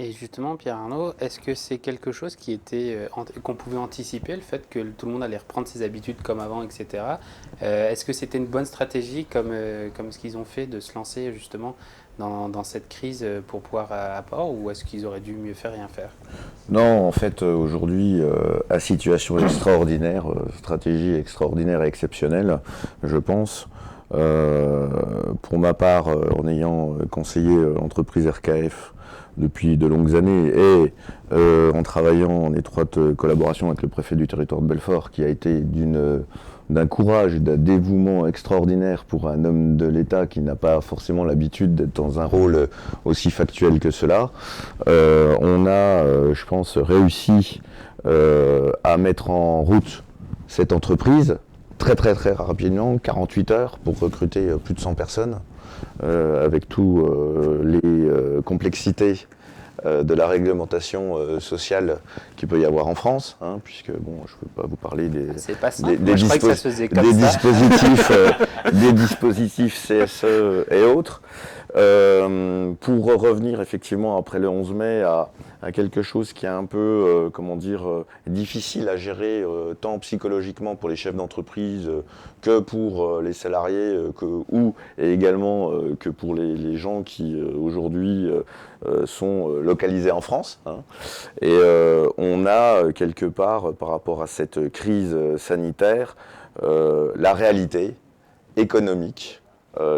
Et justement, Pierre Arnaud, est-ce que c'est quelque chose qui était qu'on pouvait anticiper, le fait que tout le monde allait reprendre ses habitudes comme avant, etc. Est-ce que c'était une bonne stratégie comme ce qu'ils ont fait de se lancer justement dans cette crise pour pouvoir à port, ou est-ce qu'ils auraient dû mieux faire rien faire? Non, en fait, aujourd'hui, à situation extraordinaire, stratégie extraordinaire et exceptionnelle, je pense. Pour ma part, en ayant conseillé l'entreprise RKF depuis de longues années et en travaillant en étroite collaboration avec le préfet du territoire de Belfort, qui a été d'un courage et d'un dévouement extraordinaire pour un homme de l'État qui n'a pas forcément l'habitude d'être dans un rôle aussi factuel que cela. On a, je pense, réussi à mettre en route cette entreprise très très très rapidement, 48 heures pour recruter plus de 100 personnes, avec toutes les complexités de la réglementation sociale qu'il peut y avoir en France, hein, puisque bon, je ne peux pas vous parler C'est pas simple. Moi, je croyais que ça se faisait comme des ça. dispositifs, des dispositifs CSE et autres. Pour revenir effectivement après le 11 mai à quelque chose qui est un peu, comment dire, difficile à gérer, tant psychologiquement pour les chefs d'entreprise que pour les salariés, et également que pour les gens qui aujourd'hui sont localisés en France, hein. Et on a quelque part, par rapport à cette crise sanitaire, la réalité économique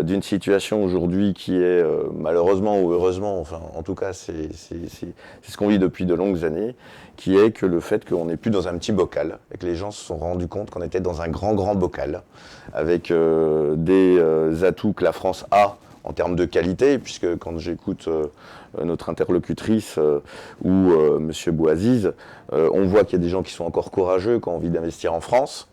d'une situation aujourd'hui qui est malheureusement ou heureusement, enfin en tout cas c'est ce qu'on vit depuis de longues années, qui est que le fait qu'on n'est plus dans un petit bocal et que les gens se sont rendus compte qu'on était dans un grand bocal avec des atouts que la France a en termes de qualité, puisque quand j'écoute notre interlocutrice ou Monsieur Bouaziz, on voit qu'il y a des gens qui sont encore courageux, qui ont envie d'investir en France.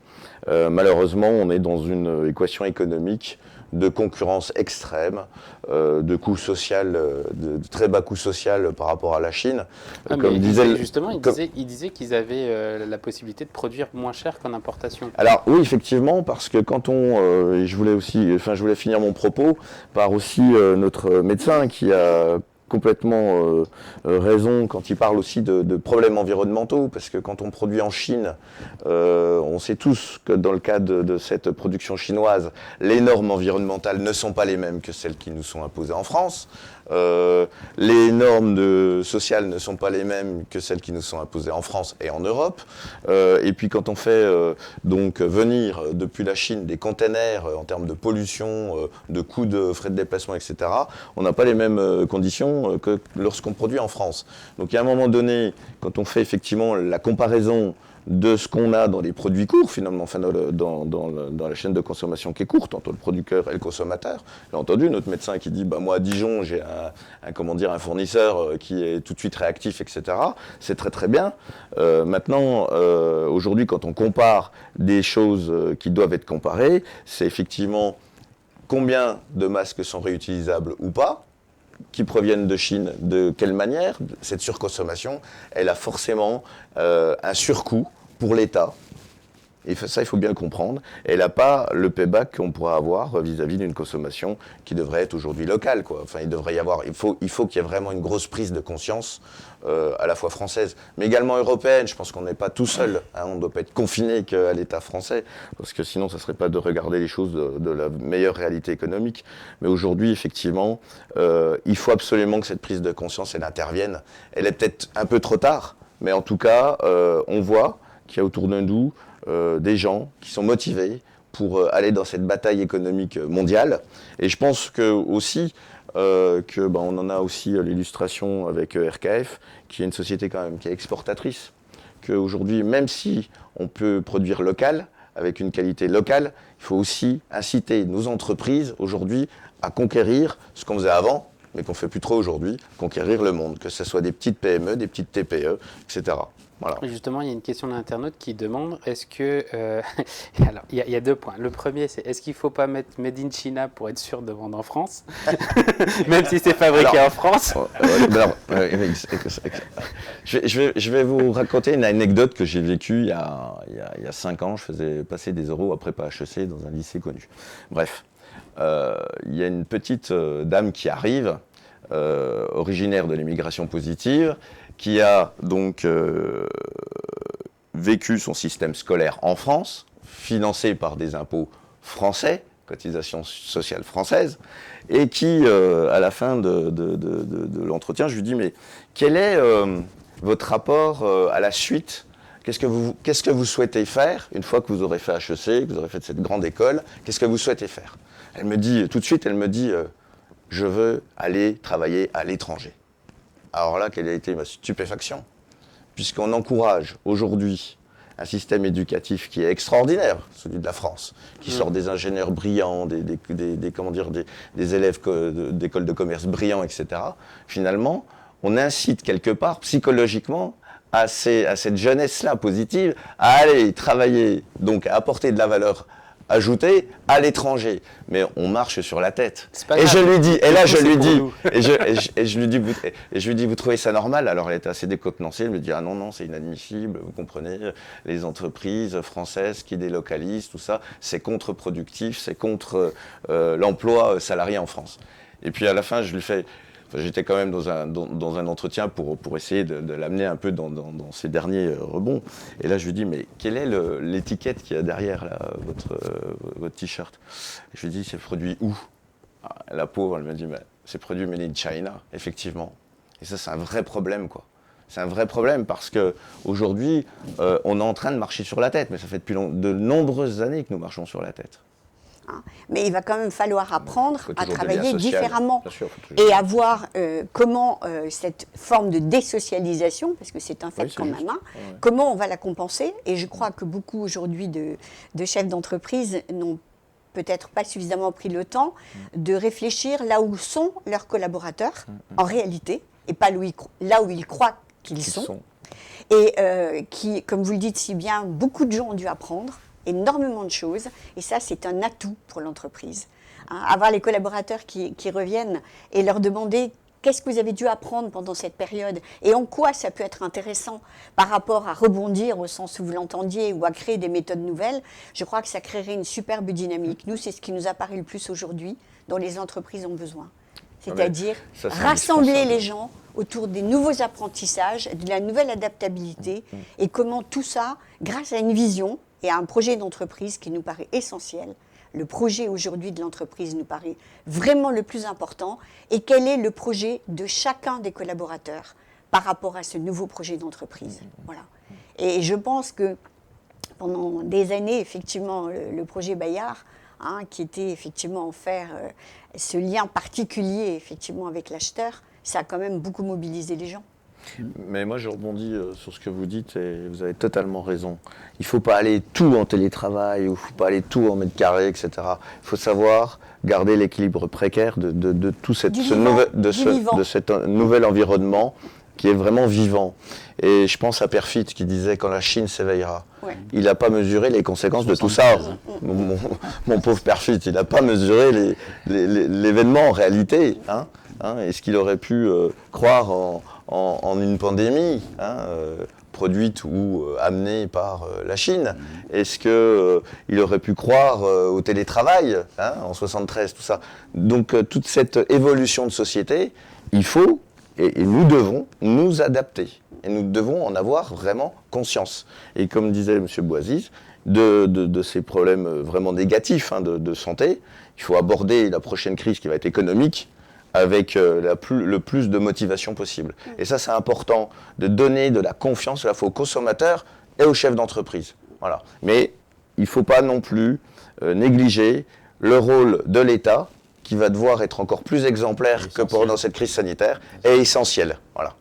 Malheureusement, on est dans une équation économique de concurrence extrême, de coût social, de très bas coût social par rapport à la Chine. Ah, mais Comme disait, justement, comme- il disait qu'ils avaient la possibilité de produire moins cher qu'en importation. Alors oui, effectivement, parce que quand et je voulais aussi, enfin je voulais finir mon propos par aussi notre médecin qui a complètement raison quand il parle aussi de problèmes environnementaux, parce que quand on produit en Chine, on sait tous que dans le cadre de cette production chinoise, les normes environnementales ne sont pas les mêmes que celles qui nous sont imposées en France. Les normes sociales ne sont pas les mêmes que celles qui nous sont imposées en France et en Europe. Et puis quand on fait donc venir depuis la Chine des containers en termes de pollution, de coûts de frais de déplacement, etc., on n'a pas les mêmes conditions que lorsqu'on produit en France. Donc il y a un moment donné, quand on fait effectivement la comparaison de ce qu'on a dans les produits courts, finalement, enfin dans la chaîne de consommation qui est courte, entre le producteur et le consommateur. J'ai entendu notre médecin qui dit, bah, moi à Dijon, j'ai un fournisseur qui est tout de suite réactif, etc. C'est très très bien. Maintenant, aujourd'hui, quand on compare des choses qui doivent être comparées, c'est effectivement combien de masques sont réutilisables ou pas, qui proviennent de Chine, de quelle manière. Cette surconsommation, elle a forcément un surcoût pour l'État. Et ça, il faut bien le comprendre. Elle n'a pas le payback qu'on pourra avoir vis-à-vis d'une consommation qui devrait être aujourd'hui locale, quoi. Enfin, il faut qu'il y ait vraiment une grosse prise de conscience, à la fois française, mais également européenne. Je pense qu'on n'est pas tout seul, hein. On ne doit pas être confiné qu'à l'État français, parce que sinon, ça ne serait pas de regarder les choses de la meilleure réalité économique. Mais aujourd'hui, effectivement, il faut absolument que cette prise de conscience, elle intervienne. Elle est peut-être un peu trop tard, mais en tout cas, on voit qu'il y a autour de nous des gens qui sont motivés pour aller dans cette bataille économique mondiale. Et je pense que aussi on en a aussi l'illustration avec RKF, qui est une société quand même qui est exportatrice. Qu'aujourd'hui, même si on peut produire local, avec une qualité locale, il faut aussi inciter nos entreprises aujourd'hui à conquérir ce qu'on faisait avant, mais qu'on ne fait plus trop aujourd'hui, conquérir le monde, que ce soit des petites PME, des petites TPE, etc. Voilà. Justement, il y a une question d'un internaute qui demande est-ce que. Alors, il y a deux points. Le premier, c'est est-ce qu'il ne faut pas mettre Made in China pour être sûr de vendre en France, même si c'est fabriqué en France? Je vais vous raconter une anecdote que j'ai vécue il y a 5 ans. Je faisais passer des euros à prépa HEC dans un lycée connu. Bref, il y a une petite dame qui arrive originaire de l'immigration positive, qui a donc vécu son système scolaire en France, financé par des impôts français, cotisations sociales françaises, et qui, à la fin de l'entretien, je lui dis, mais quel est votre rapport à la suite ? Qu'est-ce que vous souhaitez faire une fois que vous aurez fait HEC, que vous aurez fait cette grande école? Qu'est-ce que vous souhaitez faire? Elle me dit, tout de suite, je veux aller travailler à l'étranger. Alors là, quelle a été ma stupéfaction? Puisqu'on encourage aujourd'hui un système éducatif qui est extraordinaire, celui de la France, qui sort des ingénieurs brillants, des élèves d'écoles de commerce brillants, etc. Finalement, on incite quelque part, psychologiquement, à cette jeunesse-là positive, à aller travailler, donc à apporter de la valeur ajoutée à l'étranger. Mais on marche sur la tête. Et je lui dis, vous trouvez ça normal? Alors elle était assez décontenancée, elle me dit, ah non, c'est inadmissible, vous comprenez, les entreprises françaises qui délocalisent, tout ça, c'est contre-productif, c'est contre l'emploi salarié en France. Et puis à la fin, j'étais quand même dans un entretien pour essayer de l'amener un peu dans ces derniers rebonds. Et là, je lui dis, mais quelle est l'étiquette qu'il y a derrière là, votre t-shirt? Je lui dis, c'est produit où? La pauvre, elle me dit, c'est produit made in China, effectivement. Et ça, c'est un vrai problème, quoi. C'est un vrai problème parce qu'aujourd'hui, on est en train de marcher sur la tête. Mais ça fait depuis de nombreuses années que nous marchons sur la tête. Mais il va quand même falloir apprendre à travailler différemment et à voir comment cette forme de désocialisation, parce que c'est un fait quand même, comment on va la compenser. Et je crois que beaucoup aujourd'hui de chefs d'entreprise n'ont peut-être pas suffisamment pris le temps de réfléchir là où sont leurs collaborateurs en réalité, et pas là où ils croient qu'ils sont. Et qui, comme vous le dites si bien, beaucoup de gens ont dû apprendre énormément de choses, et ça c'est un atout pour l'entreprise. Avoir les collaborateurs qui reviennent et leur demander qu'est-ce que vous avez dû apprendre pendant cette période et en quoi ça peut être intéressant par rapport à rebondir au sens où vous l'entendiez ou à créer des méthodes nouvelles, je crois que ça créerait une superbe dynamique. Nous, c'est ce qui nous apparaît le plus aujourd'hui dont les entreprises ont besoin. C'est-à-dire rassembler les gens autour des nouveaux apprentissages, de la nouvelle adaptabilité et comment tout ça, grâce à une vision et à un projet d'entreprise qui nous paraît essentiel. Le projet aujourd'hui de l'entreprise nous paraît vraiment le plus important. Et quel est le projet de chacun des collaborateurs par rapport à ce nouveau projet d'entreprise? Voilà. Et je pense que pendant des années, effectivement, le projet Bayard, qui était effectivement en faire ce lien particulier effectivement avec l'acheteur, ça a quand même beaucoup mobilisé les gens. Mais moi, je rebondis sur ce que vous dites et vous avez totalement raison. Il ne faut pas aller tout en télétravail, ou il ne faut pas aller tout en mètre carré, etc. Il faut savoir garder l'équilibre précaire de tout cet nouvel environnement qui est vraiment vivant. Et je pense à Perfit qui disait quand la Chine s'éveillera. Ouais. Il n'a pas mesuré les conséquences de tout ça. Mon pauvre Perfit, il n'a pas mesuré l'événement en réalité. Est-ce qu'il aurait pu croire en une pandémie produite ou amenée par la Chine? Est-ce qu'il aurait pu croire au télétravail en 73, tout ça? Donc toute cette évolution de société, il faut et nous devons nous adapter. Et nous devons en avoir vraiment conscience. Et comme disait M. Boisy, de ces problèmes vraiment négatifs de santé, il faut aborder la prochaine crise qui va être économique avec le plus de motivation possible. Et ça, c'est important de donner de la confiance à la fois aux consommateurs et aux chefs d'entreprise. Voilà. Mais il ne faut pas non plus négliger le rôle de l'État, qui va devoir être encore plus exemplaire que pendant cette crise sanitaire, est essentiel. Voilà.